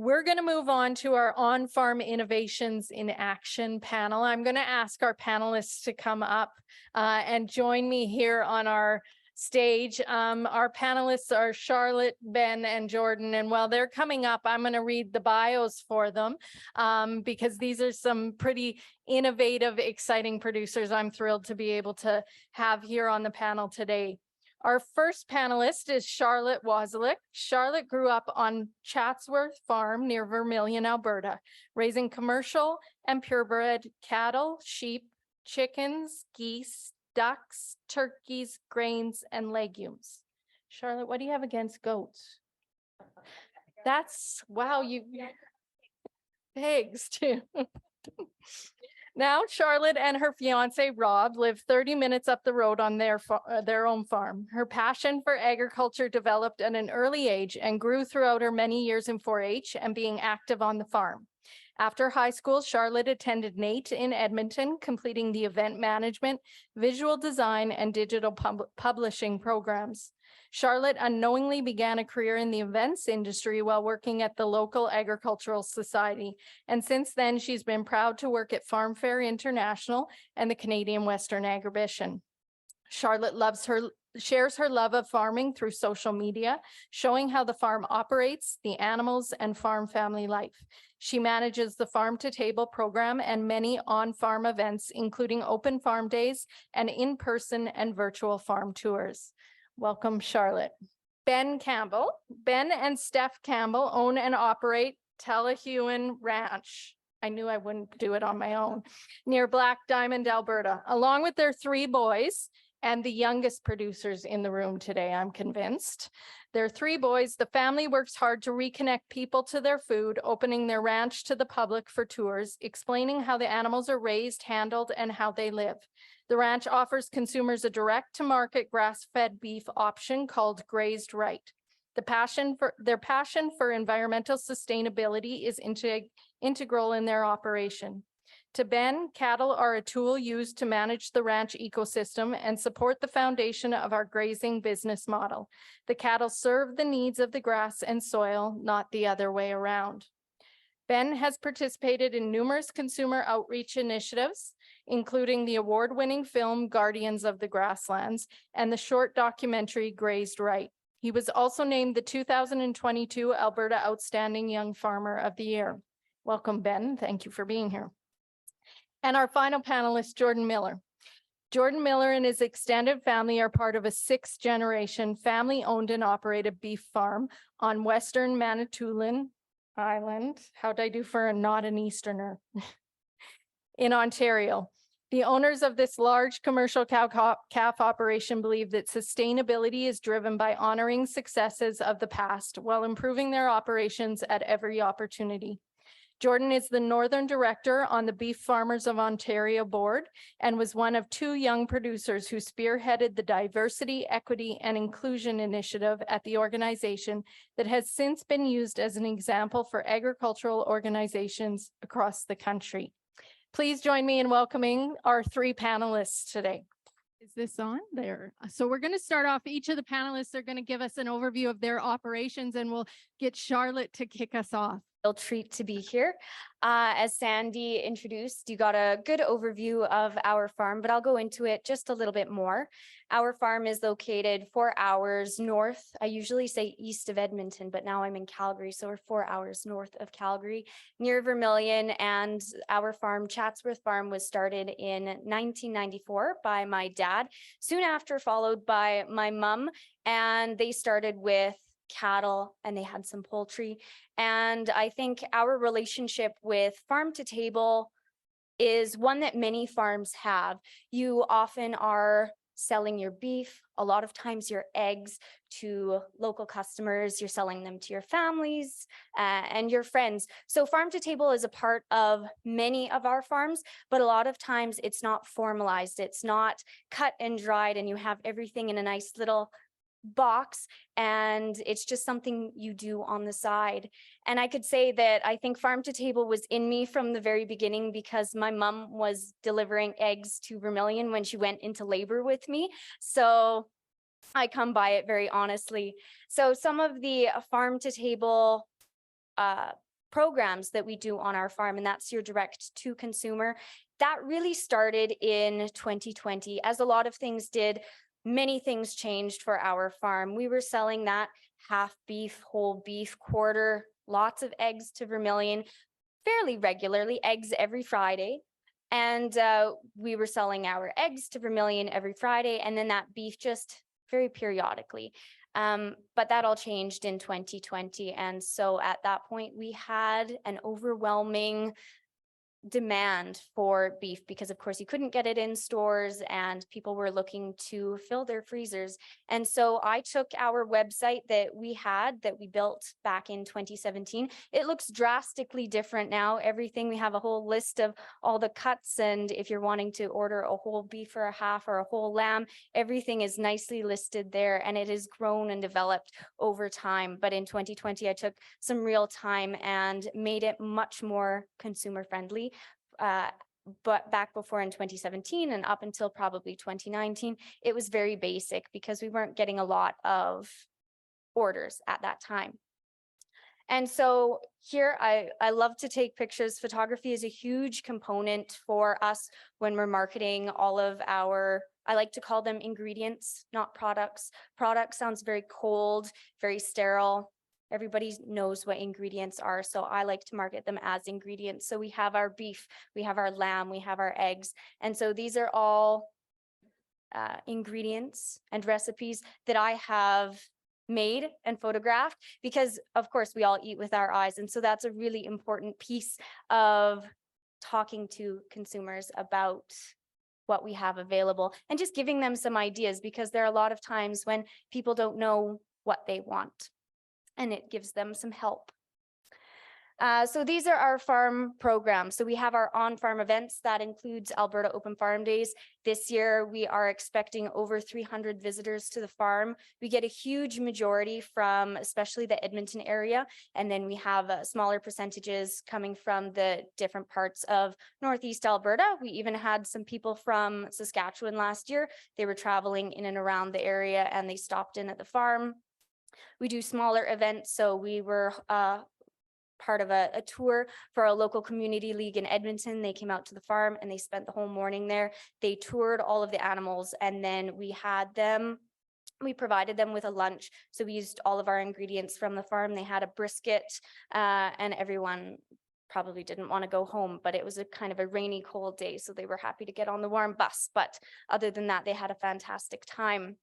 We're going to move on to our on-farm innovations in action panel. I'm going to ask our panelists to come up and join me here on our stage. Our panelists are Charlotte, Ben, and Jordan. And while they're coming up, I'm going to read the bios for them because these are some pretty innovative, exciting producers I'm thrilled to be able to have here on the panel today. Our first panelist is Charlotte Wozelick. Charlotte grew up on Chatsworth Farm near Vermilion, Alberta, raising commercial and purebred cattle, sheep, chickens, geese, ducks, turkeys, grains, and legumes. Charlotte, what do you have against goats? That's, wow, you pigs too. Now, Charlotte and her fiance, Rob, live 30 minutes up the road on their own farm. Her passion for agriculture developed at an early age and grew throughout her many years in 4-H and being active on the farm. After high school, Charlotte attended NAIT in Edmonton, completing the event management, visual design, and digital publishing programs. Charlotte unknowingly began a career in the events industry while working at the local agricultural society. And since then, she's been proud to work at Farm Fair International and the Canadian Western Agribition. Charlotte shares her love of farming through social media, showing how the farm operates, the animals, and farm family life. She manages the Farm to Table program and many on-farm events, including open farm days and in-person and virtual farm tours. Welcome, Charlotte. Ben Campbell. Ben and Steph Campbell own and operate Telehuan Ranch. I knew I wouldn't do it on my own, near Black Diamond, Alberta, along with their 3 boys and the youngest producers in the room today, I'm convinced. Their 3 boys, the family works hard to reconnect people to their food, opening their ranch to the public for tours, explaining how the animals are raised, handled, and how they live. The ranch offers consumers a direct-to-market grass-fed beef option called Grazed Right. Their passion for environmental sustainability is integral in their operation. To Ben, cattle are a tool used to manage the ranch ecosystem and support the foundation of our grazing business model. The cattle serve the needs of the grass and soil, not the other way around. Ben has participated in numerous consumer outreach initiatives, including the award-winning film Guardians of the Grasslands and the short documentary Grazed Right. He was also named the 2022 Alberta Outstanding Young Farmer of the Year. Welcome, Ben. Thank you for being here. And our final panelist, Jordan Miller. Jordan Miller and his extended family are part of a 6th-generation family-owned and operated beef farm on Western Manitoulin Island. How'd I do for not an Easterner? In Ontario. The owners of this large commercial calf operation believe that sustainability is driven by honoring successes of the past while improving their operations at every opportunity. Jordan is the Northern Director on the Beef Farmers of Ontario board and was one of 2 young producers who spearheaded the Diversity, Equity, and Inclusion initiative at the organization that has since been used as an example for agricultural organizations across the country. Please join me in welcoming our 3 panelists today. Is this on there? So we're going to start off. Each of the panelists are going to give us an overview of their operations, and we'll get Charlotte to kick us off. Real treat to be here. As Sandy introduced, you got a good overview of our farm, but I'll go into it just a little bit more. Our farm is located 4 hours north. I usually say east of Edmonton, but now I'm in Calgary, so we're 4 hours north of Calgary, near Vermilion. And our farm, Chatsworth Farm, was started in 1994 by my dad, soon after followed by my mom, and they started with cattle and they had some poultry. And I think our relationship with farm to table is one that many farms have. You often are selling your beef, a lot of times your eggs to local customers, you're selling them to your families and your friends. So farm to table is a part of many of our farms, but a lot of times it's not formalized, it's not cut and dried, and you have everything in a nice little box, and it's just something you do on the side. And I could say that I think farm to table was in me from the very beginning, because my mom was delivering eggs to Vermilion when she went into labor with me. So I come by it very honestly. So some of the farm to table programs that we do on our farm, and that's your direct to consumer. That really started in 2020. As a lot of things did, many things changed for our farm. We were selling that half beef, whole beef, quarter, lots of eggs to Vermilion fairly regularly, eggs every Friday. And we were selling our eggs to Vermilion every Friday, and then that beef just very periodically. But that all changed in 2020. And so at that point, we had an overwhelming demand for beef because of course you couldn't get it in stores and people were looking to fill their freezers. And so I took our website that we built back in 2017. It looks drastically different now. Everything, we have a whole list of all the cuts, and if you're wanting to order a whole beef or a half or a whole lamb, everything is nicely listed there, and it has grown and developed over time. But in 2020 I took some real time and made it much more consumer friendly. But back before in 2017 and up until probably 2019, it was very basic because we weren't getting a lot of orders at that time. And so here I love to take pictures. Photography is a huge component for us when we're marketing all of our, I like to call them ingredients, not products. Product sounds very cold, very sterile. Everybody knows what ingredients are, so I like to market them as ingredients. So we have our beef, we have our lamb, we have our eggs. And so these are all ingredients and recipes that I have made and photographed because of course we all eat with our eyes. And so that's a really important piece of talking to consumers about what we have available and just giving them some ideas, because there are a lot of times when people don't know what they want, and it gives them some help. So these are our farm programs. So we have our on-farm events that includes Alberta Open Farm Days. This year, we are expecting over 300 visitors to the farm. We get a huge majority from especially the Edmonton area. And then we have smaller percentages coming from the different parts of Northeast Alberta. We even had some people from Saskatchewan last year. They were traveling in and around the area and they stopped in at the farm. We do smaller events. So we were part of a tour for a local community league in Edmonton. They came out to the farm and they spent the whole morning there. They toured all of the animals, and then we provided them with a lunch. So we used all of our ingredients from the farm. They had a brisket and everyone probably didn't want to go home, but it was a kind of a rainy, cold day. So they were happy to get on the warm bus. But other than that, they had a fantastic time.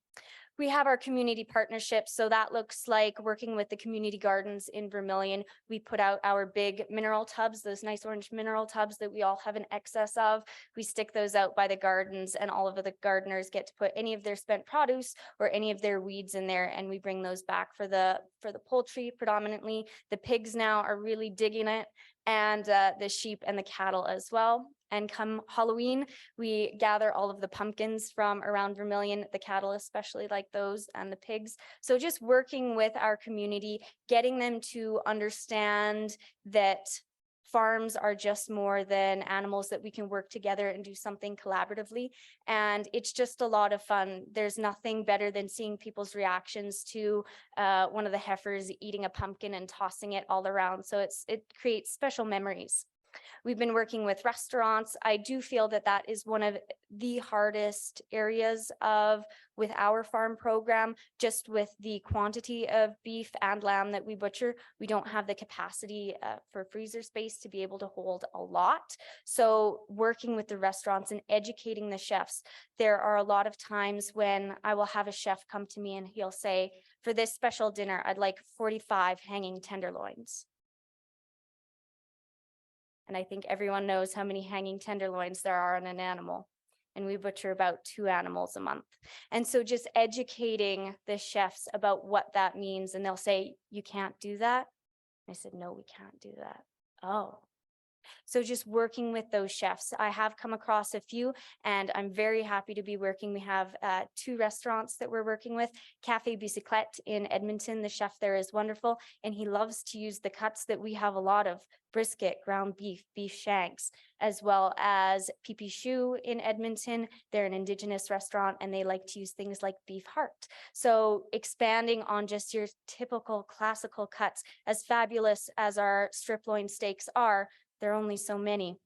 We have our community partnerships. So that looks like working with the community gardens in Vermilion. We put out our big mineral tubs, those nice orange mineral tubs that we all have an excess of. We stick those out by the gardens, and all of the gardeners get to put any of their spent produce or any of their weeds in there, and we bring those back for the poultry predominantly. The pigs now are really digging it, and the sheep and the cattle as well. And come Halloween, we gather all of the pumpkins from around Vermilion, the cattle especially like those, and the pigs. So just working with our community, getting them to understand that farms are just more than animals, that we can work together and do something collaboratively. And it's just a lot of fun. There's nothing better than seeing people's reactions to one of the heifers eating a pumpkin and tossing it all around. So it creates special memories. We've been working with restaurants. I do feel that that is one of the hardest areas with our farm program, just with the quantity of beef and lamb that we butcher. We don't have the capacity for freezer space to be able to hold a lot. So working with the restaurants and educating the chefs, there are a lot of times when I will have a chef come to me and he'll say, for this special dinner, I'd like 45 hanging tenderloins. And I think everyone knows how many hanging tenderloins there are on an animal. And we butcher about 2 animals a month. And so just educating the chefs about what that means. And they'll say, you can't do that? I said, no, we can't do that. Oh. So just working with those chefs, I have come across a few, and I'm very happy to be working. We have 2 restaurants that we're working with. Cafe Bicyclette in Edmonton, the chef there is wonderful, and he loves to use the cuts that we have a lot of: brisket, ground beef, beef shanks, as well as Pipi Chou in Edmonton. They're an Indigenous restaurant, and they like to use things like beef heart. So expanding on just your typical classical cuts, as fabulous as our strip loin steaks are, there are only so many.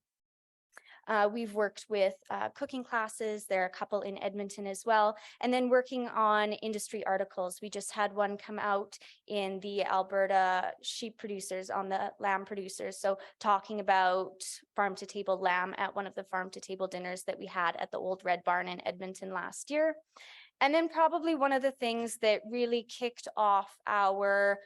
We've worked with cooking classes. There are a couple in Edmonton as well. And then working on industry articles. We just had one come out in the Alberta sheep producers, on the lamb producers. So talking about farm to table lamb at one of the farm to table dinners that we had at the Old Red Barn in Edmonton last year. And then probably one of the things that really kicked off our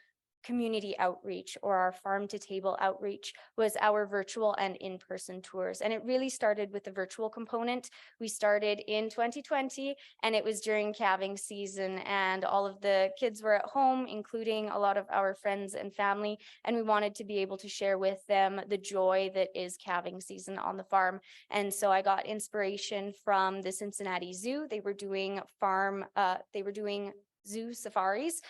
community outreach, or our farm to table outreach, was our virtual and in-person tours. And it really started with the virtual component. We started in 2020, and it was during calving season, and all of the kids were at home, including a lot of our friends and family. And we wanted to be able to share with them the joy that is calving season on the farm. And so I got inspiration from the Cincinnati Zoo. They were doing zoo safaris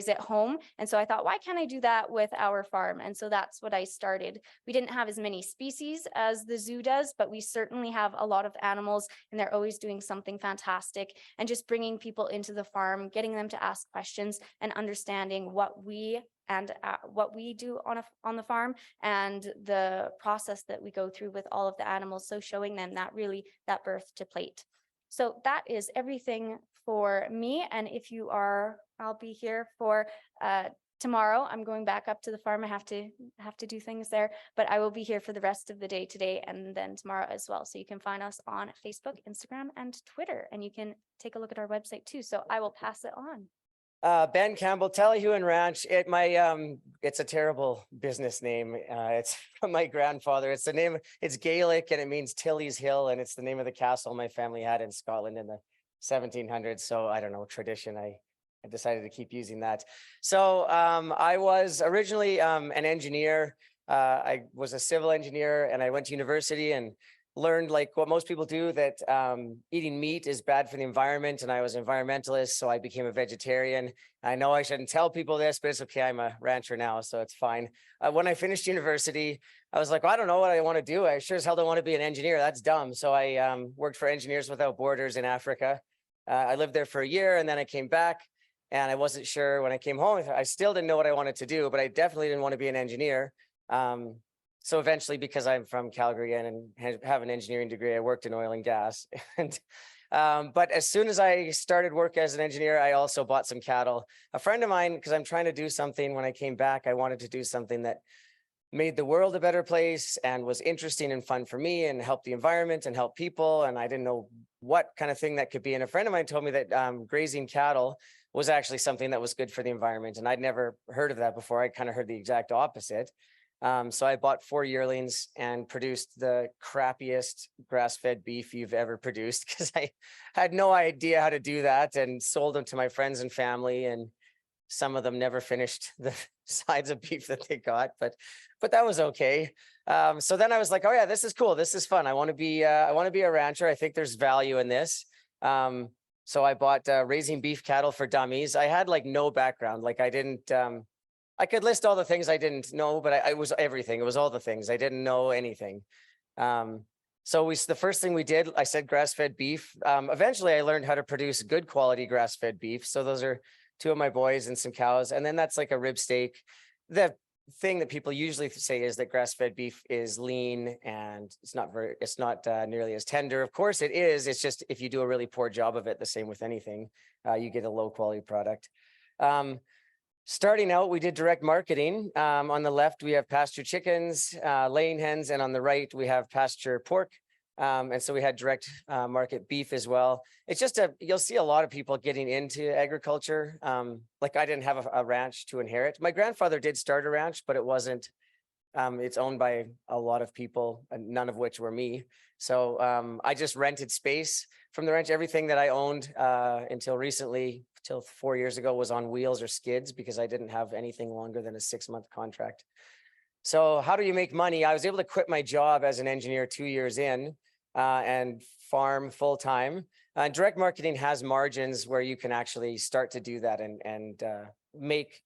at home. And so I thought, why can't I do that with our farm? And so that's what I started. We didn't have as many species as the zoo does, but we certainly have a lot of animals, and they're always doing something fantastic. And just bringing people into the farm, getting them to ask questions, and understanding what we do on the farm, and the process that we go through with all of the animals. So showing them that birth to plate. So that is everything for me. And if you are, I'll be here for tomorrow. I'm going back up to the farm. I have to do things there, but I will be here for the rest of the day today and then tomorrow as well. So you can find us on Facebook, Instagram, and Twitter, and you can take a look at our website too. So I will pass it on. Ben Campbell, Tallyhuan Ranch. It's a terrible business name. It's from my grandfather. It's the name. It's Gaelic, and it means Tilly's Hill, and it's the name of the castle my family had in Scotland in the 1700s. So I don't know, tradition. I decided to keep using that. So I was originally an engineer. I was a civil engineer, and I went to university and learned, like what most people do, that eating meat is bad for the environment, and I was an environmentalist, so I became a vegetarian. I know I shouldn't tell people this, but it's okay. I'm a rancher now, so it's fine. When I finished university, I was like, well, I don't know what I want to do. I sure as hell don't want to be an engineer. That's dumb. So I worked for Engineers Without Borders in Africa. I lived there for a year, and then I came back, and I wasn't sure when I came home. I still didn't know what I wanted to do, but I definitely didn't want to be an engineer. So eventually, because I'm from Calgary and have an engineering degree, I worked in oil and gas. And but as soon as I started work as an engineer, I also bought some cattle. A friend of mine, because I'm trying to do something when I came back, I wanted to do something that made the world a better place and was interesting and fun for me and help the environment and help people. And I didn't know what kind of thing that could be. And a friend of mine told me that grazing cattle was actually something that was good for the environment. And I'd never heard of that before. I kind of heard the exact opposite. So I bought 4 yearlings and produced the crappiest grass-fed beef you've ever produced, because I had no idea how to do that, and sold them to my friends and family, and some of them never finished the sides of beef that they got, but that was okay. So then I was like, oh yeah, this is cool. This is fun. I want to be a rancher. I think there's value in this. So I bought raising beef cattle for dummies. I had like no background. Like I could list all the things I didn't know, but it was everything. It was all the things. I didn't know anything. So the first thing we did, I said grass-fed beef. Eventually I learned how to produce good quality grass-fed beef. So those are 2 of my boys and some cows. And then that's like a rib steak. The thing that people usually say is that grass-fed beef is lean and it's not nearly as tender. Of course it is. It's just, if you do a really poor job of it, the same with anything, you get a low quality product. Starting out, we did direct marketing. On the left, we have pasture chickens, laying hens, and on the right, we have pasture pork. And so we had direct market beef as well. It's just you'll see a lot of people getting into agriculture. Like I didn't have a ranch to inherit. My grandfather did start a ranch, but it wasn't, it's owned by a lot of people, none of which were me. So I just rented space from the ranch. Everything that I owned until recently, till 4 years ago, was on wheels or skids, because I didn't have anything longer than a 6-month contract. So how do you make money? I was able to quit my job as an engineer 2 years in and farm full time. Direct marketing has margins where you can actually start to do that and make,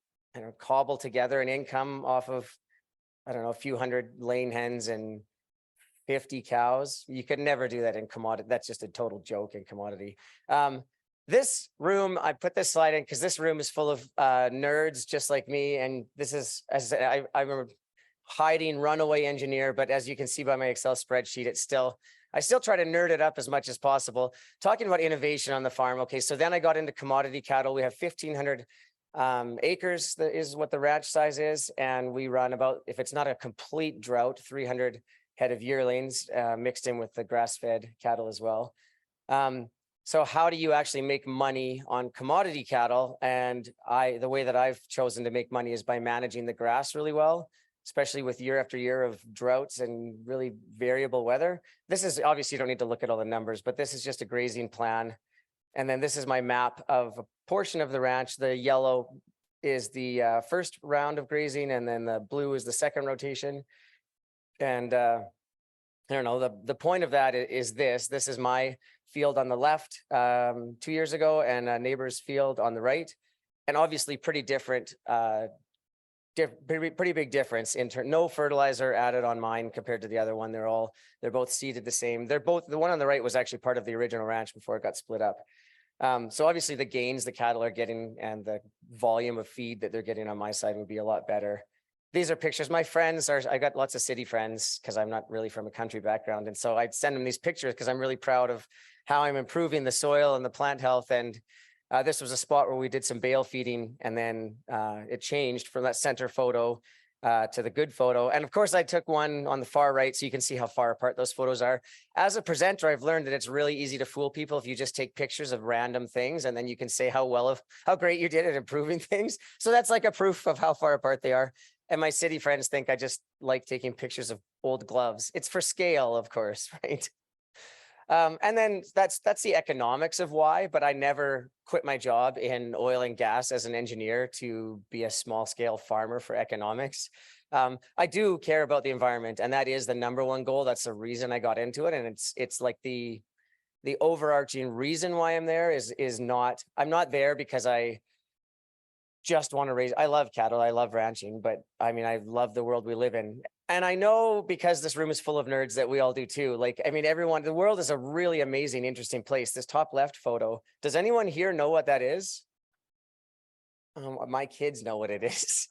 cobble together an income off of, I don't know, a few hundred laying hens and 50 cows. You could never do that in commodity. That's just a total joke in commodity. This room, I put this slide in because this room is full of nerds just like me. And this is, as I remember, hiding runaway engineer, but as you can see by my Excel spreadsheet, I still try to nerd it up as much as possible. Talking about innovation on the farm. Okay, so then I got into commodity cattle. We have 1,500 acres, that is what the ranch size is. And we run about, if it's not a complete drought, 300 head of yearlings mixed in with the grass-fed cattle as well. So how do you actually make money on commodity cattle? And the way that I've chosen to make money is by managing the grass really well, especially with year after year of droughts and really variable weather. This is obviously, you don't need to look at all the numbers, but this is just a grazing plan. And then this is my map of a portion of the ranch. The yellow is the first round of grazing, and then the blue is the second rotation. And I don't know, the point of that is this is my field on the left 2 years ago, and a neighbor's field on the right. And obviously pretty different, pretty big difference in no fertilizer added on mine compared to the other one. They're both seeded the same. The one on the right was actually part of the original ranch before it got split up. So obviously the gains the cattle are getting and the volume of feed that they're getting on my side would be a lot better. These are pictures. My friends I got lots of city friends because I'm not really from a country background. And so I'd send them these pictures because I'm really proud of how I'm improving the soil and the plant health. And this was a spot where we did some bale feeding, and then it changed from that center photo to the good photo. And of course I took one on the far right so you can see how far apart those photos are. As a presenter, I've learned that it's really easy to fool people if you just take pictures of random things, and then you can say how great you did at improving things. So that's like a proof of how far apart they are. And my city friends think I just like taking pictures of old gloves. It's for scale, of course, right? And then that's the economics of why, but I never quit my job in oil and gas as an engineer to be a small scale farmer for economics. I do care about the environment, and that is the number one goal. That's the reason I got into it. And it's like the overarching reason why I'm there I'm not there because I just want to raise, I love cattle, I love ranching, but I mean, I love the world we live in. And I know because this room is full of nerds that we all do too. Like, I mean, the world is a really amazing, interesting place. This top left photo, does anyone here know what that is? My kids know what it is.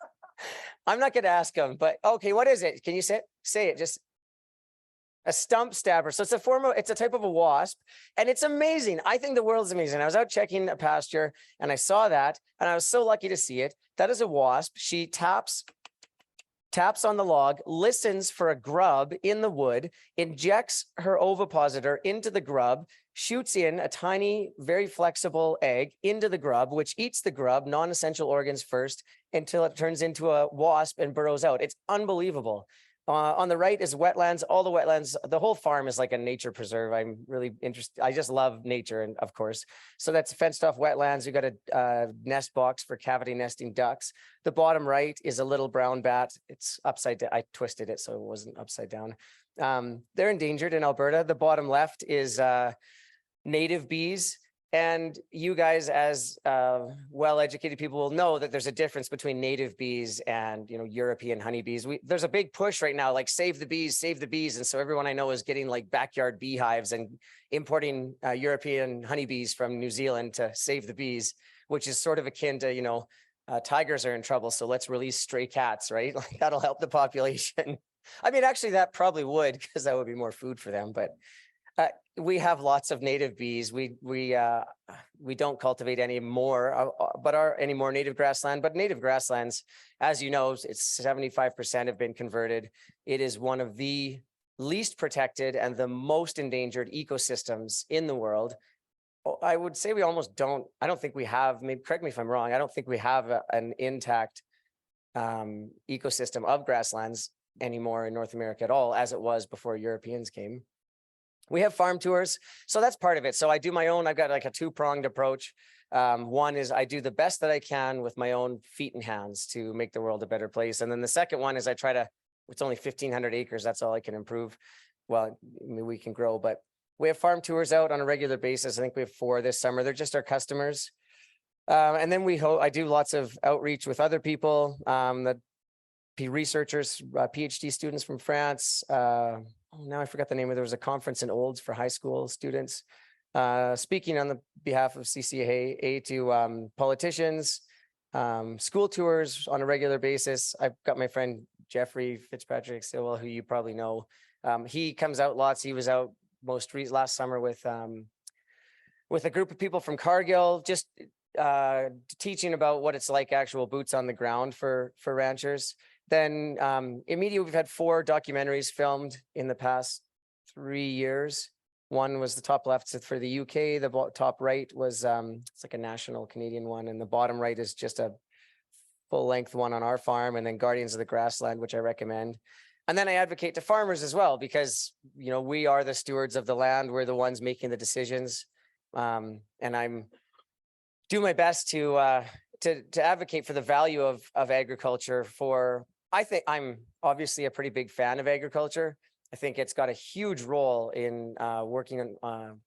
I'm not going to ask them, but okay, what is it? Can you say it? Just a stump stabber. So it's a type of a wasp, and it's amazing. I think the world is amazing. I was out checking a pasture and I saw that, and I was so lucky to see it. That is a wasp. She taps on the log, listens for a grub in the wood, injects her ovipositor into the grub, shoots in a tiny, very flexible egg into the grub, which eats the grub, non-essential organs first, until it turns into a wasp and burrows out. It's unbelievable. On the right is wetlands, all the wetlands. The whole farm is like a nature preserve. I'm really interested. I just love nature, and of course. So that's fenced off wetlands. You got a nest box for cavity nesting ducks. The bottom right is a little brown bat. It's upside down. I twisted it so it wasn't upside down. They're endangered in Alberta. The bottom left is native bees. And you guys, as well-educated people, will know that there's a difference between native bees and, European honeybees. There's a big push right now, like save the bees. And so everyone I know is getting like backyard beehives and importing European honeybees from New Zealand to save the bees, which is sort of akin to, tigers are in trouble, so let's release stray cats, right? Like that'll help the population. I mean, actually, that probably would, because that would be more food for them, but we have lots of native bees. We don't cultivate any more, any more native grassland. But native grasslands, as you know, it's 75% have been converted. It is one of the least protected and the most endangered ecosystems in the world. I would say we almost don't. I don't think we have. Maybe correct me if I'm wrong. I don't think we have an intact ecosystem of grasslands anymore in North America at all, as it was before Europeans came. We have farm tours, so that's part of it. So I do my own, I've got like a two-pronged approach. One is I do the best that I can with my own feet and hands to make the world a better place. And then the second one is I try to it's only 1,500 acres. That's all I can improve. Well, I mean, we can grow, but we have farm tours out on a regular basis. I think we have 4 this summer. They're just our customers. And then I do lots of outreach with other people, that researchers, PhD students from France. Now I forgot the name of, there was a conference in Olds for high school students, speaking on the behalf of CCAA to politicians, school tours on a regular basis. I've got my friend Jeffrey Fitzpatrick Stilwell, who you probably know. He comes out lots. He was out last summer with a group of people from Cargill, just teaching about what it's like, actual boots on the ground for ranchers. Then immediately we've had 4 documentaries filmed in the past 3 years. One was the top left for the UK. The top right was it's like a national Canadian one, and the bottom right is just a full length one on our farm. And then Guardians of the Grassland, which I recommend. And then I advocate to farmers as well, because we are the stewards of the land. We're the ones making the decisions, and I'm do my best to advocate for the value of agriculture. I think I'm obviously a pretty big fan of agriculture. I think it's got a huge role in working on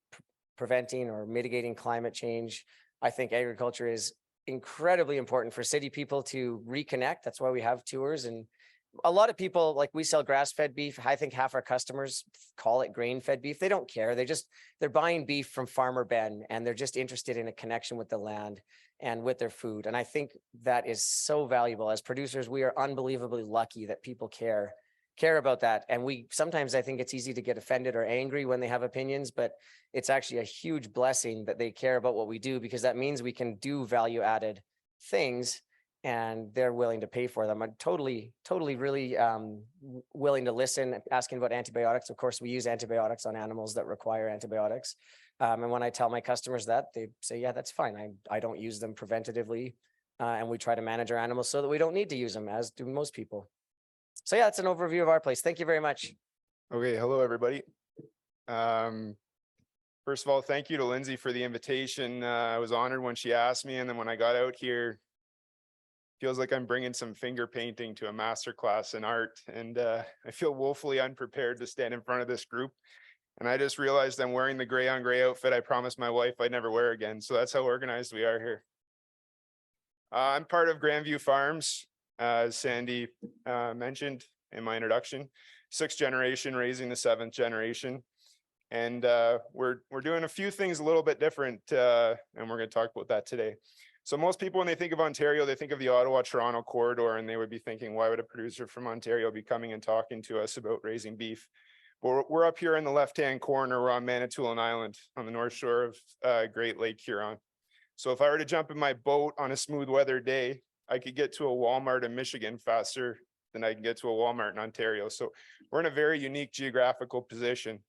preventing or mitigating climate change. I think agriculture is incredibly important for city people to reconnect. That's why we have tours. And a lot of people, like, we sell grass-fed beef. I think half our customers call it grain-fed beef. They don't care. They're buying beef from Farmer Ben, and they're just interested in a connection with the land and with their food. And I think that is so valuable. As producers, we are unbelievably lucky that people care about that. And sometimes I think it's easy to get offended or angry when they have opinions, but it's actually a huge blessing that they care about what we do, because that means we can do value-added things and they're willing to pay for them. I'm totally really willing to listen, asking about antibiotics. Of course, we use antibiotics on animals that require antibiotics. And when I tell my customers that, they say, yeah, that's fine. I don't use them preventatively. And we try to manage our animals so that we don't need to use them, as do most people. So yeah, that's an overview of our place. Thank you very much. Okay, hello, everybody. First of all, thank you to Lindsay for the invitation. I was honored when she asked me, and then when I got out here, feels like I'm bringing some finger painting to a masterclass in art, and I feel woefully unprepared to stand in front of this group. And I just realized I'm wearing the gray on gray outfit I promised my wife I'd never wear again. So that's how organized we are here. I'm part of Grandview Farms, as Sandy mentioned in my introduction. 6th generation raising the 7th generation. And we're doing a few things a little bit different, and we're going to talk about that today. So most people, when they think of Ontario, they think of the Ottawa-Toronto corridor, and they would be thinking, why would a producer from Ontario be coming and talking to us about raising beef? Well, we're up here in the left-hand corner. We're on Manitoulin Island on the north shore of Great Lake Huron. So if I were to jump in my boat on a smooth weather day, I could get to a Walmart in Michigan faster than I can get to a Walmart in Ontario. So we're in a very unique geographical position.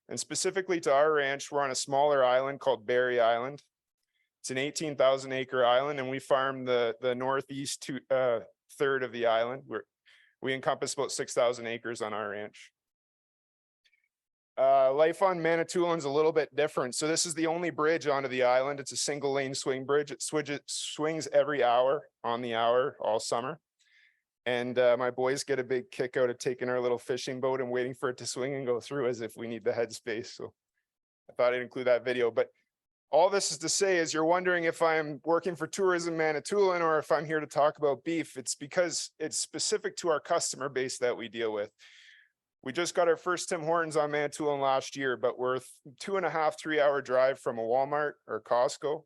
And specifically to our ranch, we're on a smaller island called Barry Island. It's an 18,000 acre island, and we farm the northeast third of the island. We encompass about 6,000 acres on our ranch. Life on Manitoulin's a little bit different. So this is the only bridge onto the island. It's a single lane swing bridge. It swings every hour on the hour all summer. And my boys get a big kick out of taking our little fishing boat and waiting for it to swing and go through as if we need the headspace. So I thought I'd include that video. But all this is to say is, you're wondering if I'm working for Tourism Manitoulin or if I'm here to talk about beef. It's because it's specific to our customer base that we deal with. We just got our first Tim Hortons on Manitoulin last year, but we're 2.5, 3 hour drive from a Walmart or Costco.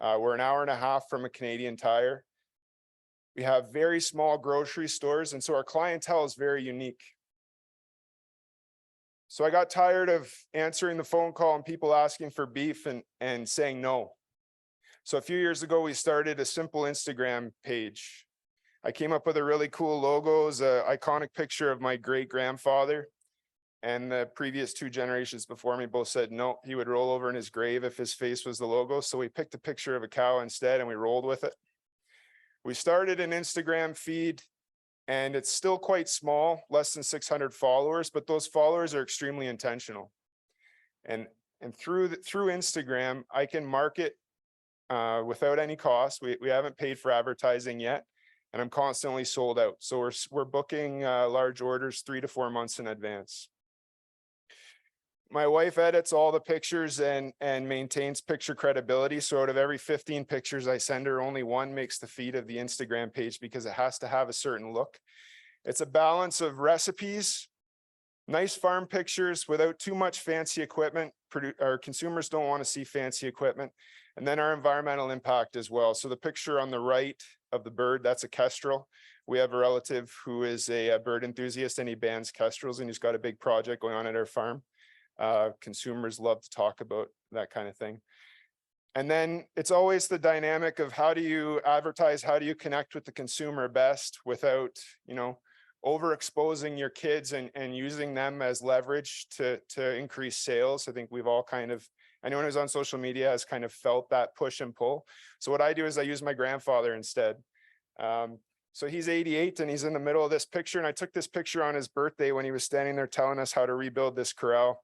We're an hour and a half from a Canadian Tire. We have very small grocery stores, and so our clientele is very unique. So I got tired of answering the phone call and people asking for beef and saying no. So a few years ago, we started a simple Instagram page. I came up with a really cool logo. It was an iconic picture of my great grandfather, and the previous 2 generations before me both said no, he would roll over in his grave if his face was the logo. So we picked a picture of a cow instead and we rolled with it. We started an Instagram feed, and it's still quite small, less than 600 followers, but those followers are extremely intentional. And through Instagram, I can market without any cost. We haven't paid for advertising yet. and I'm constantly sold out. So we're booking large orders 3 to 4 months in advance. My wife edits all the pictures and maintains picture credibility. So out of every 15 pictures I send her, only one makes the feed of the Instagram page because it has to have a certain look. It's a balance of recipes, nice farm pictures without too much fancy equipment. Our consumers don't want to see fancy equipment. And then our environmental impact as well. So the picture on the right of the bird, that's a kestrel. We have a relative who is a bird enthusiast and he bans kestrels, and he's got a big project going on at our farm. Consumers love to talk about that kind of thing. And then it's always the dynamic of how do you advertise, how do you connect with the consumer best without, overexposing your kids and using them as leverage to increase sales. I think we've all kind of, anyone who's on social media has kind of felt that push and pull. So what I do is I use my grandfather instead. So he's 88 and he's in the middle of this picture. And I took this picture on his birthday when he was standing there telling us how to rebuild this corral.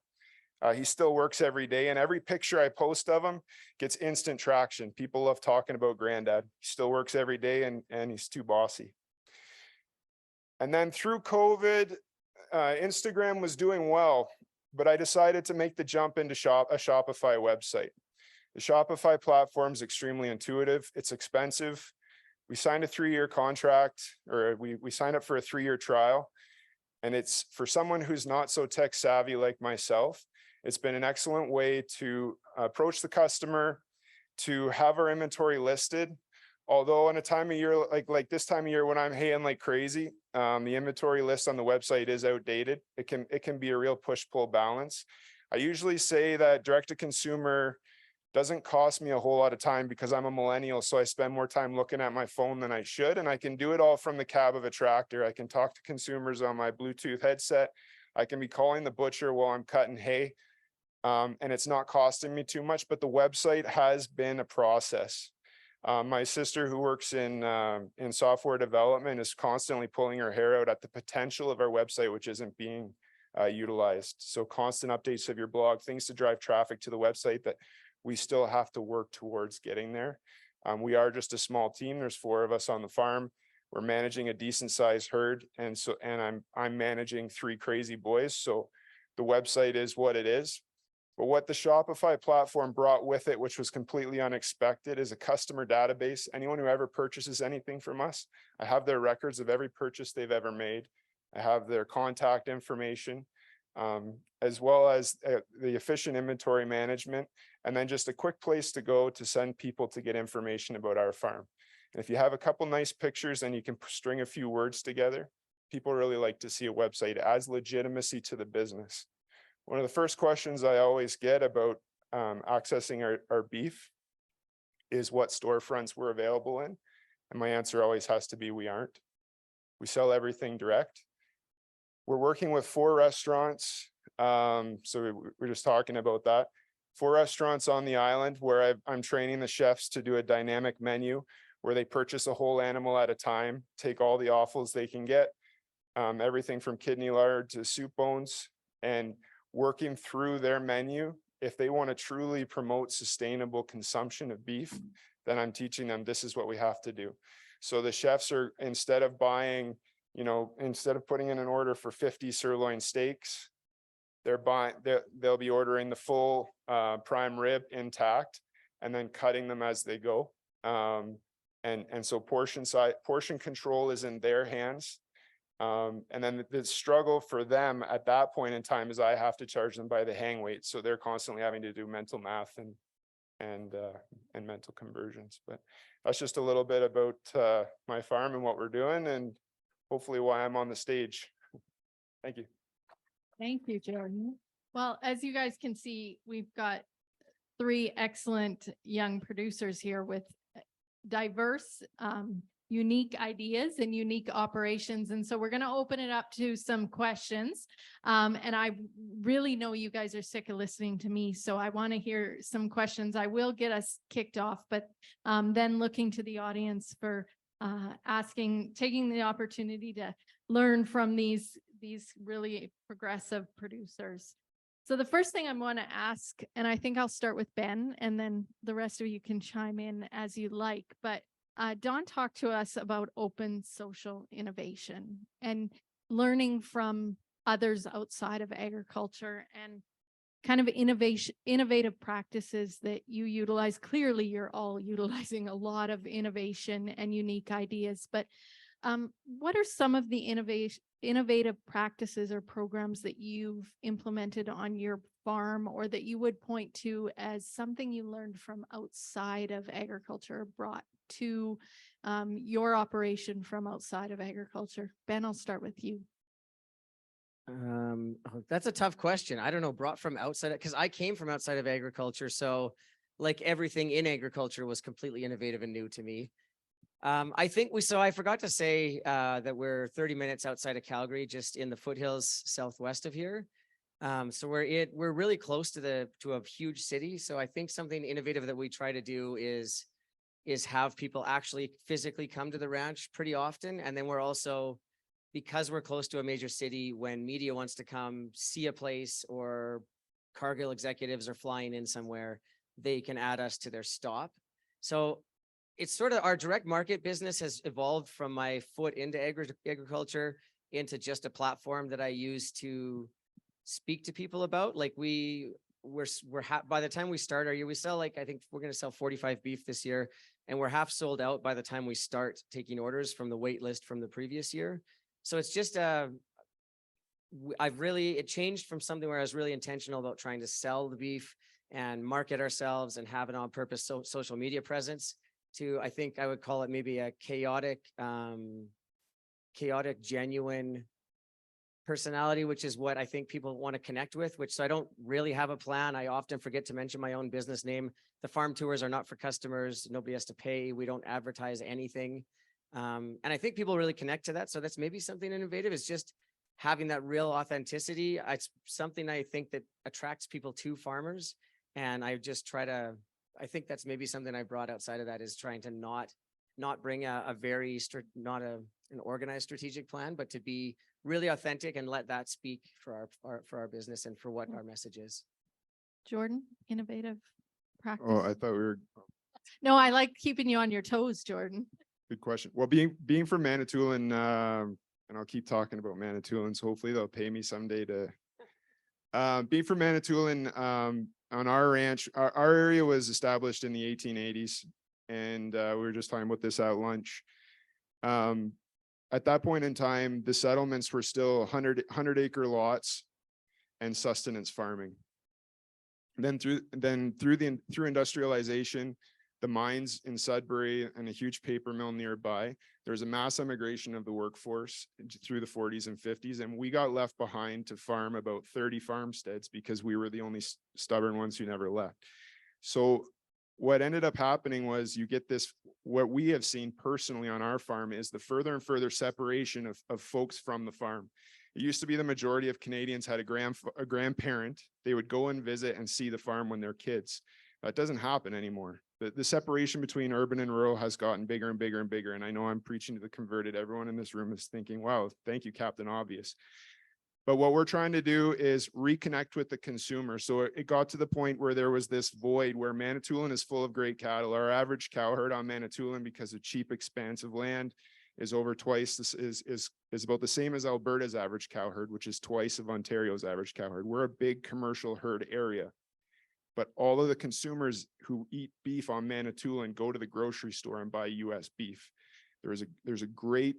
He still works every day, and every picture I post of him gets instant traction. People love talking about granddad. He still works every day and he's too bossy. And then through COVID, Instagram was doing well, but I decided to make the jump into a Shopify website. The Shopify platform is extremely intuitive. It's expensive. We signed a 3-year contract, or we signed up for a 3-year trial. And it's for someone who's not so tech savvy like myself, it's been an excellent way to approach the customer, to have our inventory listed. Although in a time of year like this time of year when I'm haying like crazy, the inventory list on the website is outdated. It can be a real push-pull balance. I usually say that direct to consumer doesn't cost me a whole lot of time because I'm a millennial, so I spend more time looking at my phone than I should, and I can do it all from the cab of a tractor. I can talk to consumers on my Bluetooth headset. I can be calling the butcher while I'm cutting hay, and it's not costing me too much, but the website has been a process. My sister, who works in software development, is constantly pulling her hair out at the potential of our website, which isn't being utilized. So constant updates of your blog, things to drive traffic to the website that we still have to work towards getting there. We are just a small team. There's 4 of us on the farm. We're managing a decent sized herd, and I'm managing 3 crazy boys. So the website is what it is. But what the Shopify platform brought with it, which was completely unexpected, is a customer database. Anyone who ever purchases anything from us, I have their records of every purchase they've ever made. I have their contact information, as well as the efficient inventory management, and then just a quick place to go to send people to get information about our farm. And if you have a couple nice pictures and you can string a few words together, people really like to see a website. It adds legitimacy to the business. One of the first questions I always get about accessing our beef is what storefronts we're available in. And my answer always has to be, we aren't. We sell everything direct. We're working with 4 restaurants. So we're just talking about that. 4 restaurants on the island where I'm training the chefs to do a dynamic menu where they purchase a whole animal at a time, take all the offals they can get, everything from kidney lard to soup bones, and working through their menu. If they want to truly promote sustainable consumption of beef, then I'm teaching them this is what we have to do. So the chefs are, instead of buying, instead of putting in an order for 50 sirloin steaks, they'll be ordering the full prime rib intact and then cutting them as they go. And so portion control is in their hands. And then the struggle for them at that point in time is I have to charge them by the hang weight. So they're constantly having to do mental math and mental conversions. But that's just a little bit about my farm and what we're doing, and hopefully why I'm on the stage. Thank you. Thank you, Jordan. Well, as you guys can see, we've got 3 excellent young producers here with diverse, unique ideas and unique operations. And so we're going to open it up to some questions. And I really know you guys are sick of listening to me, so I want to hear some questions. I will get us kicked off, but then looking to the audience for taking the opportunity to learn from these really progressive producers. So the first thing I want to ask, and I think I'll start with Ben, and then the rest of you can chime in as you like, but Don talked to us about open social innovation and learning from others outside of agriculture and kind of innovative practices that you utilize. Clearly, you're all utilizing a lot of innovation and unique ideas, but what are some of the innovative practices or programs that you've implemented on your farm, or that you would point to as something you learned from outside of agriculture, brought to your operation from outside of agriculture? Ben, I'll start with you. That's a tough question. I don't know, brought from outside, because I came from outside of agriculture. So like everything in agriculture was completely innovative and new to me. I think I forgot to say that we're 30 minutes outside of Calgary, just in the foothills southwest of here. So we're really close to a huge city. So I think something innovative that we try to do is have people actually physically come to the ranch pretty often. And then we're also, because we're close to a major city, when media wants to come see a place or Cargill executives are flying in somewhere, they can add us to their stop. So it's sort of, our direct market business has evolved from my foot into agriculture into just a platform that I use to speak to people about. Like by the time we start our year, we sell, like, I think we're going to sell 45 beef this year, and we're half sold out by the time we start taking orders from the wait list from the previous year. So it's just it changed from something where I was really intentional about trying to sell the beef and market ourselves and have an on purpose social media presence, to, I think I would call it maybe a chaotic, genuine personality, which is what I think people want to connect with, so I don't really have a plan. I often forget to mention my own business name. The farm tours are not for customers. Nobody has to pay. We don't advertise anything. And I think people really connect to that. So that's maybe something innovative, is just having that real authenticity. It's something I think that attracts people to farmers. And I just I think that's maybe something I brought outside of that, is trying to not bring an organized strategic plan, but to be really authentic and let that speak for our business and for what our message is. Jordan, innovative practice. Oh, I thought we were. No, I like keeping you on your toes, Jordan. Good question. Well, being from Manitoulin, and I'll keep talking about Manitoulins. Hopefully they'll pay me someday to being from Manitoulin. On our ranch, our area was established in the 1880s, and we were just talking about this at lunch. At that point in time, the settlements were still 100 acre lots and sustenance farming. Then through industrialization, the mines in Sudbury and a huge paper mill nearby, there was a mass immigration of the workforce through the 40s and 50s, and we got left behind to farm about 30 farmsteads because we were the only stubborn ones who never left. So what ended up happening was, you get this, what we have seen personally on our farm is the further and further separation of folks from the farm. It used to be the majority of Canadians had a grandparent. They would go and visit and see the farm when they're kids. That doesn't happen anymore. The separation between urban and rural has gotten bigger and bigger and bigger. And I know I'm preaching to the converted. Everyone in this room is thinking, wow, thank you, Captain Obvious. But what we're trying to do is reconnect with the consumer. So it got to the point where there was this void where Manitoulin is full of great cattle. Our average cow herd on Manitoulin, because of cheap, expansive land, is over twice. This is about the same as Alberta's average cow herd, which is twice of Ontario's average cow herd. We're a big commercial herd area. But all of the consumers who eat beef on Manitoulin go to the grocery store and buy US beef. There's a great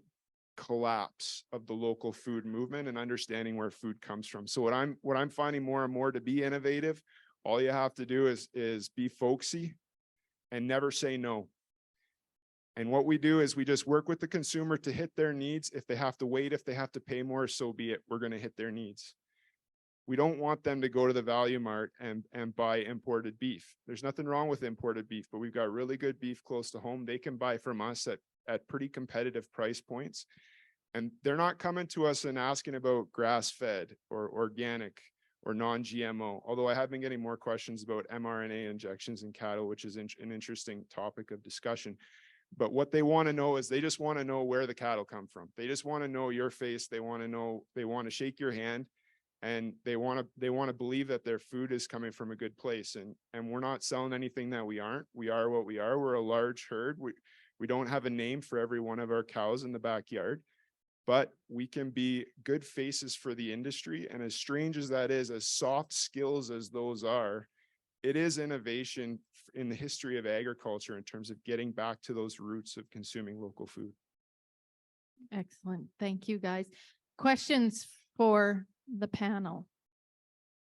collapse of the local food movement and understanding where food comes from. So what I'm finding more and more to be innovative, all you have to do is be folksy and never say no. And what we do is we just work with the consumer to hit their needs. If they have to wait, if they have to pay more, so be it. We're going to hit their needs. We don't want them to go to the Value Mart and buy imported beef. There's nothing wrong with imported beef, but we've got really good beef close to home. They can buy from us at pretty competitive price points. And they're not coming to us and asking about grass-fed or organic or non-GMO, although I have been getting more questions about mRNA injections in cattle, which is an interesting topic of discussion. But what they want to know is, they just want to know where the cattle come from. They just want to know your face. They want to shake your hand. And they want to believe that their food is coming from a good place. And we're not selling anything that we aren't. We are what we are. We're a large herd. We don't have a name for every one of our cows in the backyard, but we can be good faces for the industry. And as strange as that is, as soft skills as those are, it is innovation in the history of agriculture in terms of getting back to those roots of consuming local food. Excellent. Thank you, guys. Questions for the panel?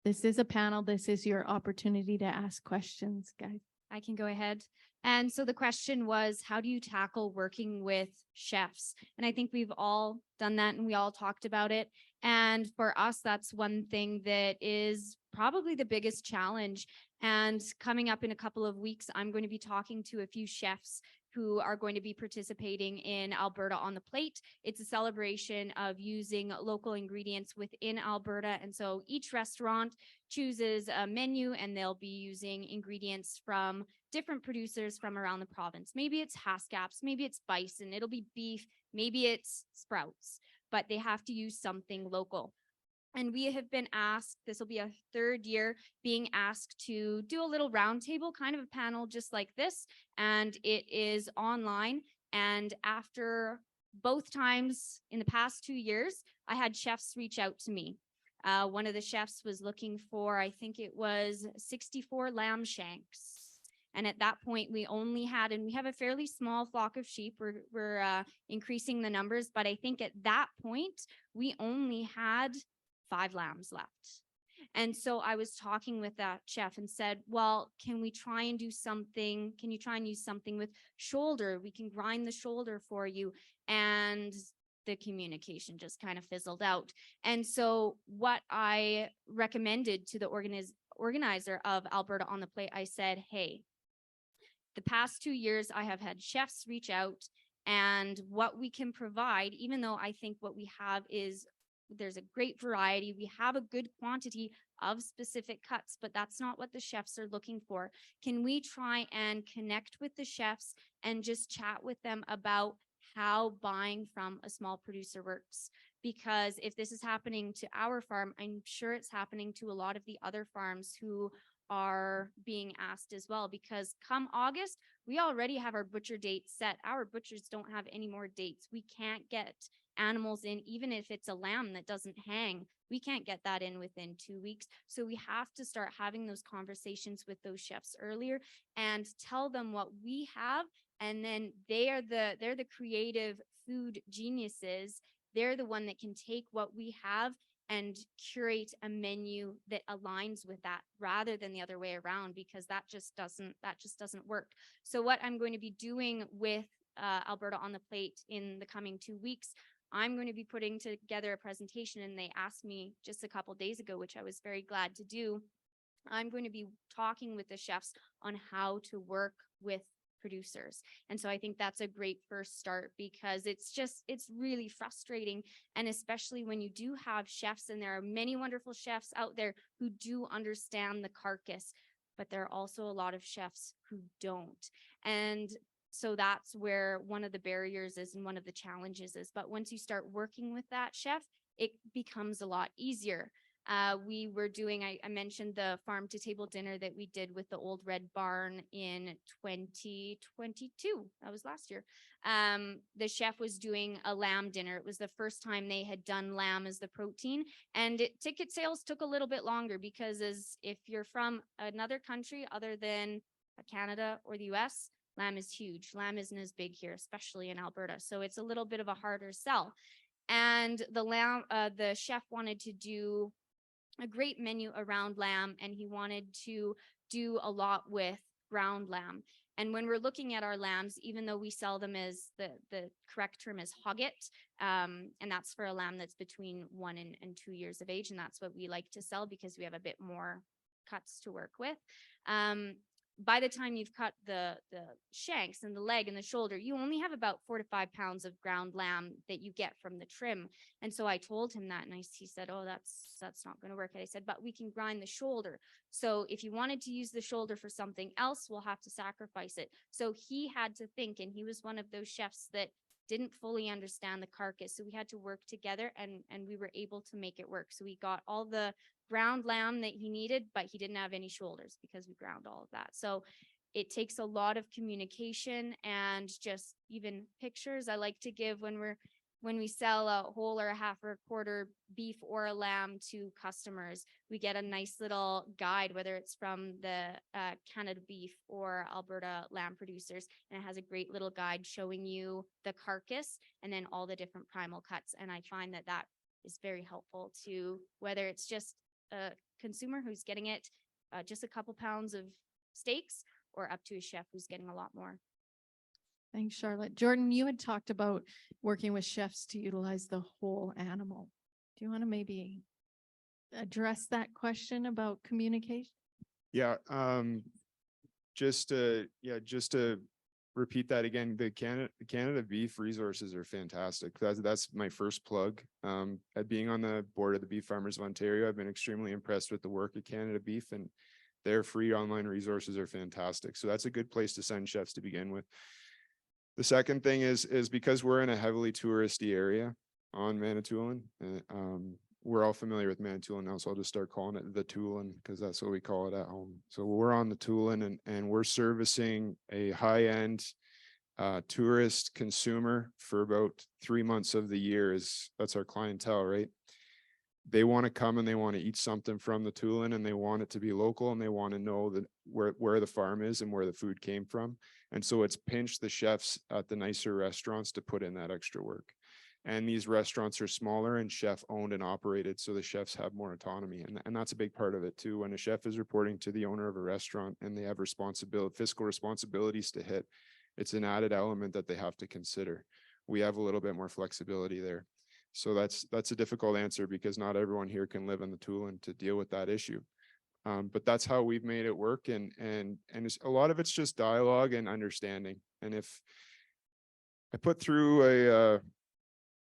This is a panel. This is your opportunity to ask questions, guys. I can go ahead. And so the question was, how do you tackle working with chefs? And I think we've all done that and we all talked about it. And for us, that's one thing that is probably the biggest challenge. And coming up in a couple of weeks, I'm going to be talking to a few chefs who are going to be participating in Alberta on the Plate. It's a celebration of using local ingredients within Alberta. And so each restaurant chooses a menu and they'll be using ingredients from different producers from around the province. Maybe it's Haskaps, maybe it's bison, it'll be beef, maybe it's sprouts, but they have to use something local. And we have been asked, this will be a third year, being asked to do a little roundtable, kind of a panel just like this. And it is online. And after both times in the past 2 years, I had chefs reach out to me. One of the chefs was looking for, I think it was 64 lamb shanks. And at that point, we only had, and we have a fairly small flock of sheep. We're increasing the numbers, but I think at that point, we only had 5 lambs left. And so I was talking with that chef and said, well, can we try and do something? Can you try and use something with shoulder? We can grind the shoulder for you. And the communication just kind of fizzled out. And so what I recommended to the organizer of Alberta on the Plate, I said, hey, the past 2 years, I have had chefs reach out, and what we can provide, even though I think what we have is there's a great variety, we have a good quantity of specific cuts, but that's not what the chefs are looking for. Can we try and connect with the chefs and just chat with them about how buying from a small producer works? Because if this is happening to our farm, I'm sure it's happening to a lot of the other farms who are being asked as well, because come August, we already have our butcher dates set. Our butchers don't have any more dates. We can't get animals in, even if it's a lamb that doesn't hang, we can't get that in within 2 weeks. So we have to start having those conversations with those chefs earlier and tell them what we have. And then they're the creative food geniuses. They're the one that can take what we have and curate a menu that aligns with that rather than the other way around, because that just doesn't work. So what I'm going to be doing with Alberta on the Plate in the coming 2 weeks, I'm going to be putting together a presentation, and they asked me just a couple days ago, which I was very glad to do. I'm going to be talking with the chefs on how to work with producers. And so I think that's a great first start, because it's really frustrating. And especially when you do have chefs, and there are many wonderful chefs out there who do understand the carcass, but there are also a lot of chefs who don't. And so that's where one of the barriers is and one of the challenges is. But once you start working with that chef, it becomes a lot easier. We were doing, I mentioned the farm to table dinner that we did with the Old Red Barn in 2022. That was last year. The chef was doing a lamb dinner. It was the first time they had done lamb as the protein, and ticket sales took a little bit longer, because if you're from another country other than Canada or the US, lamb is huge. Lamb isn't as big here, especially in Alberta. So it's a little bit of a harder sell. And the chef wanted to do a great menu around lamb, and he wanted to do a lot with ground lamb. And when we're looking at our lambs, even though we sell them as the correct term is hogget, and that's for a lamb that's between 1 and 2 years of age, and that's what we like to sell because we have a bit more cuts to work with. By the time you've cut the shanks and the leg and the shoulder, you only have about 4 to 5 pounds of ground lamb that you get from the trim. And so I told him that, and he said, oh, that's not going to work. And I said, but we can grind the shoulder. So if you wanted to use the shoulder for something else, we'll have to sacrifice it. So he had to think, and he was one of those chefs that didn't fully understand the carcass. So we had to work together, and we were able to make it work. So we got all the ground lamb that he needed, but he didn't have any shoulders because we ground all of that. So it takes a lot of communication and just even pictures. I like to give when we sell a whole or a half or a quarter beef or a lamb to customers, we get a nice little guide, whether it's from the Canada beef or Alberta lamb producers. And it has a great little guide showing you the carcass and then all the different primal cuts. And I find that that is very helpful to whether it's just a consumer who's getting it just a couple pounds of steaks or up to a chef who's getting a lot more. Thanks, Charlotte. Jordan, you had talked about working with chefs to utilize the whole animal. Do you want to maybe address that question about communication? Yeah, just to repeat that again, the Canada beef resources are fantastic. That's my first plug. At being on the board of the Beef Farmers of Ontario, I've been extremely impressed with the work of Canada Beef, and their free online resources are fantastic. So that's a good place to send chefs to begin with. The second thing is because we're in a heavily touristy area on Manitoulin, we're all familiar with Manitoulin now, so I'll just start calling it the Toulon because that's what we call it at home. So we're on the Toulon and we're servicing a high-end tourist consumer for about 3 months of the year. That's our clientele, right? They want to come and they want to eat something from the Toulon, and they want it to be local, and they want to know that where the farm is and where the food came from. And so it's pinched the chefs at the nicer restaurants to put in that extra work. And these restaurants are smaller and chef owned and operated, so the chefs have more autonomy. And that's a big part of it too. When a chef is reporting to the owner of a restaurant and they have fiscal responsibilities to hit, it's an added element that they have to consider. We have a little bit more flexibility there. So that's a difficult answer because not everyone here can live in the Toulon to deal with that issue. But that's how we've made it work. And a lot of it's just dialogue and understanding. And if I put through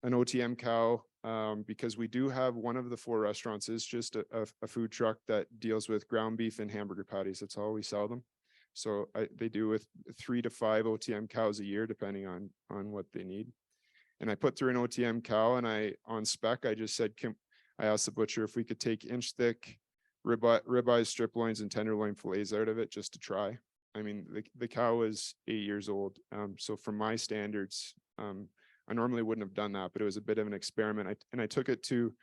an OTM cow, because we do have one of the 4 restaurants is just a food truck that deals with ground beef and hamburger patties. That's all we sell them. So they do with 3 to 5 OTM cows a year, depending on what they need. And I put through an OTM cow, and on spec, I just said, I asked the butcher if we could take inch thick ribeyes, strip loins, and tenderloin fillets out of it just to try. I mean, the cow is 8 years old. So from my standards, I normally wouldn't have done that, but it was a bit of an experiment. I took it to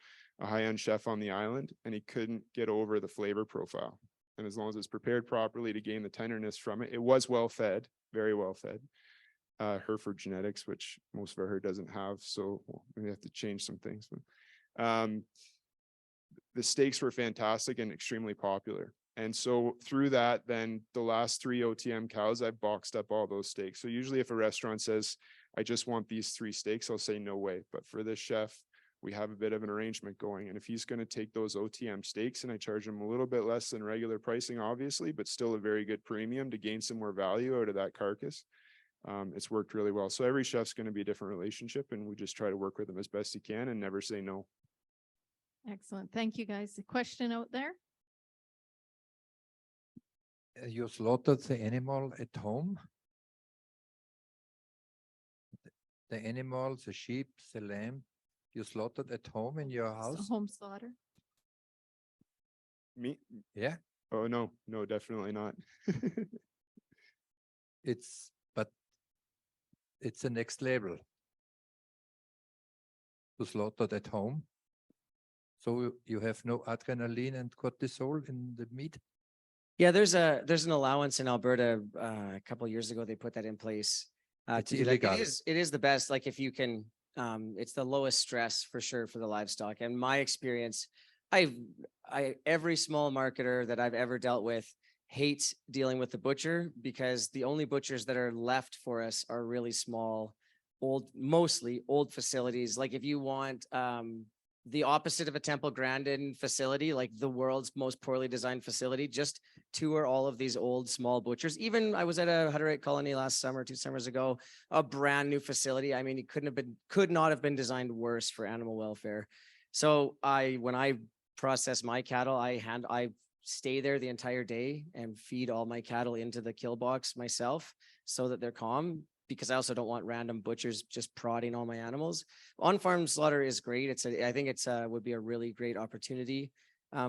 a high-end chef on the island, and he couldn't get over the flavor profile. And as long as it's prepared properly to gain the tenderness from it, it was well fed, very well fed. Hereford genetics, which most of our herd doesn't have, so we have to change some things. The steaks were fantastic and extremely popular. And so through that, then the last 3 OTM cows, I've boxed up all those steaks. So usually if a restaurant says, I just want these 3 steaks, I'll say no way. But for this chef, we have a bit of an arrangement going. And if he's going to take those OTM steaks, and I charge him a little bit less than regular pricing, obviously, but still a very good premium to gain some more value out of that carcass, it's worked really well. So every chef's going to be a different relationship, and we just try to work with them as best you can and never say no. Excellent. Thank you, guys. A question out there? You slaughtered the animal at home? The animal, the sheep, the lamb, you slaughtered at home in your It's a house? home slaughter. Me? Yeah, Oh, no, definitely not. but it's the next level. To slaughter at home. So you have no adrenaline and cortisol in the meat? Yeah, there's an allowance in Alberta. A couple of years ago, they put that in place. It's To do that. illegal. It is the best. Like if you can, it's the lowest stress for sure for the livestock. And my experience, every small marketer that I've ever dealt with hates dealing with the butcher because the only butchers that are left for us are really small, mostly old facilities. Like if you want the opposite of a Temple Grandin facility, like the world's most poorly designed facility, just tour all of these old small butchers. Even I was at a Hutterite colony last summer, 2 summers ago, a brand new facility. I mean, it could not have been designed worse for animal welfare. So when I process my cattle, I stay there the entire day and feed all my cattle into the kill box myself so that they're calm, because I also don't want random butchers just prodding all my animals. On-farm slaughter is great. I think it's would be a really great opportunity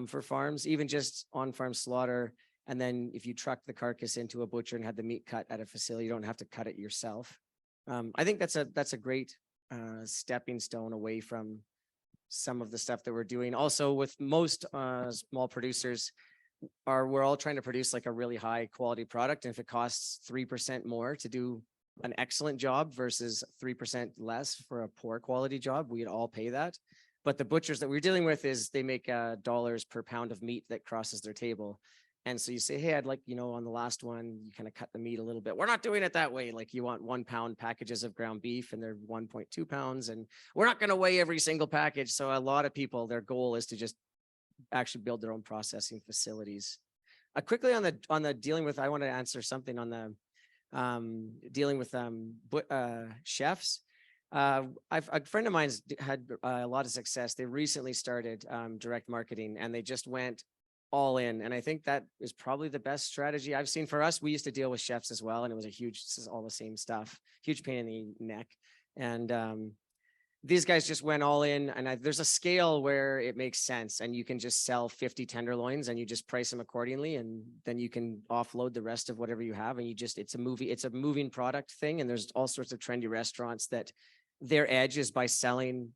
for farms. Even just on-farm slaughter And then if you truck the carcass into a butcher and had the meat cut at a facility, you don't have to cut it yourself. I think that's a great stepping stone away from some of the stuff that we're doing. Also, with most small producers, we're all trying to produce like a really high quality product. And if it costs 3% more to do an excellent job versus 3% less for a poor quality job, we'd all pay that. But the butchers that we're dealing with is they make dollars per pound of meat that crosses their table. And so you say, hey, I'd like, on the last one, you kind of cut the meat a little bit. We're not doing it that way. Like you want 1 pound packages of ground beef and they're 1.2 pounds. And we're not going to weigh every single package. So a lot of people, their goal is to just actually build their own processing facilities. Quickly on the dealing with, I want to answer something on the dealing with chefs. A friend of mine's had a lot of success. They recently started direct marketing and they just went all in. And I think that is probably the best strategy I've seen for us. We used to deal with chefs as well. And it was this is all the same stuff, huge pain in the neck. And these guys just went all in. And there's a scale where it makes sense. And you can just sell 50 tenderloins and you just price them accordingly. And then you can offload the rest of whatever you have. And it's a moving product thing. And there's all sorts of trendy restaurants that their edge is by selling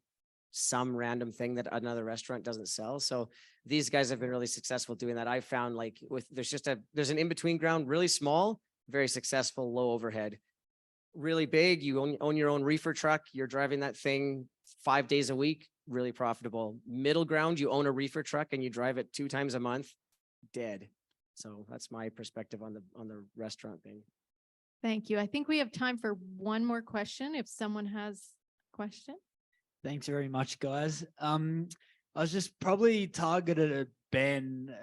some random thing that another restaurant doesn't sell. So these guys have been really successful doing that. I found like there's an in-between ground, really small, very successful, low overhead. Really big, you own your own reefer truck, you're driving that thing 5 days a week, really profitable. Middle ground, you own a reefer truck and you drive it 2 times a month, dead. So that's my perspective on the restaurant thing. Thank you. I think we have time for one more question if someone has a question. Thanks very much, guys. I was just probably targeted at Ben.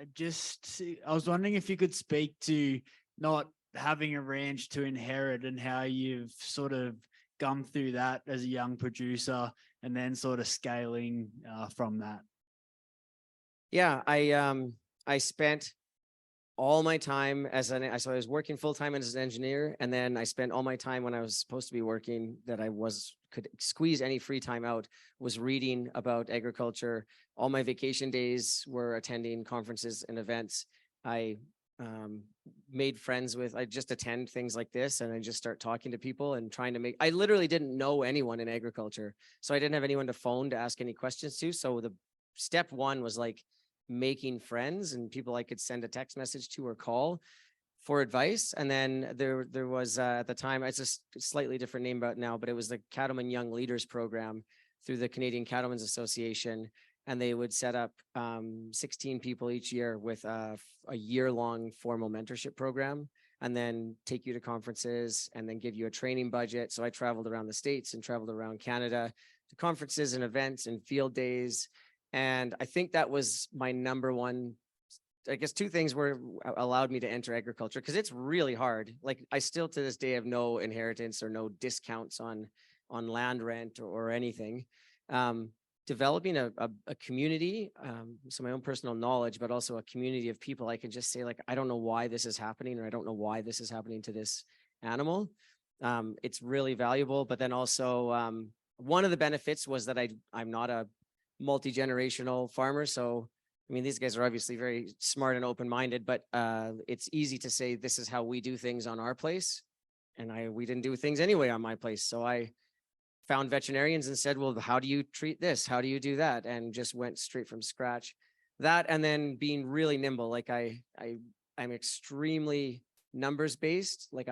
I was wondering if you could speak to not having a ranch to inherit and how you've sort of gone through that as a young producer and then sort of scaling from that. Yeah, I spent all my time so I was working full time as an engineer, and then I spent all my time when I was supposed to be working that could squeeze any free time out was reading about agriculture. All my vacation days were attending conferences and events. I made friends I just attend things like this and I just start talking to people and I literally didn't know anyone in agriculture. So I didn't have anyone to phone to ask any questions to. So the step one was like making friends and people I could send a text message to or call for advice. And then there was at the time, it's a slightly different name now, but it was the Cattlemen Young Leaders Program through the Canadian Cattlemen's Association. And they would set up 16 people each year with a year-long formal mentorship program, and then take you to conferences and then give you a training budget. So I traveled around the States and traveled around Canada to conferences and events and field days. And I think that was my number one. I guess 2 things allowed me to enter agriculture because it's really hard. Like I still to this day have no inheritance or no discounts on land rent or anything. Developing a community, so my own personal knowledge, but also a community of people I can just say like, I don't know why this is happening, or I don't know why this is happening to this animal. It's really valuable. But then also one of the benefits was that I'm not a multi-generational farmer. So, I mean, these guys are obviously very smart and open-minded, but it's easy to say, this is how we do things on our place. And we didn't do things anyway on my place. So I found veterinarians and said, well, how do you treat this? How do you do that? And just went straight from scratch. That, and then being really nimble. Like I'm extremely numbers based. Like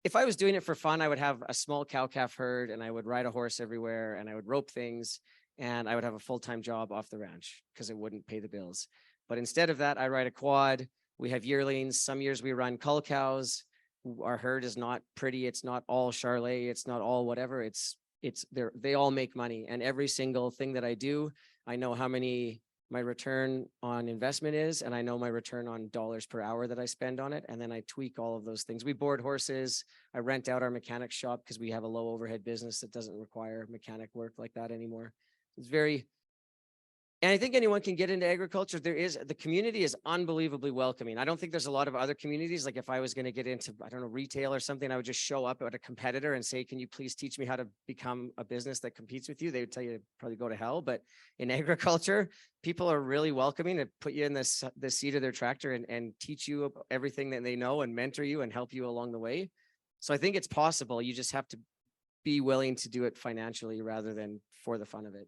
if I was doing it for fun, I would have a small cow-calf herd and I would ride a horse everywhere and I would rope things and I would have a full-time job off the ranch because it wouldn't pay the bills. But instead of that, I ride a quad. We have yearlings. Some years we run cull cows. Our herd is not pretty. It's not all Charlet. It's not all whatever. They all make money. And every single thing that I do, I know how many my return on investment is, and I know my return on dollars per hour that I spend on it. And then I tweak all of those things. We board horses. I rent out our mechanic shop because we have a low overhead business that doesn't require mechanic work like that anymore. It's very And I think anyone can get into agriculture. The community is unbelievably welcoming. I don't think there's a lot of other communities. Like if I was going to get into, I don't know, retail or something, I would just show up at a competitor and say, can you please teach me how to become a business that competes with you? They would tell you to probably go to hell. But in agriculture, people are really welcoming and put you in the seat of their tractor and teach you everything that they know and mentor you and help you along the way. So I think it's possible. You just have to be willing to do it financially rather than for the fun of it.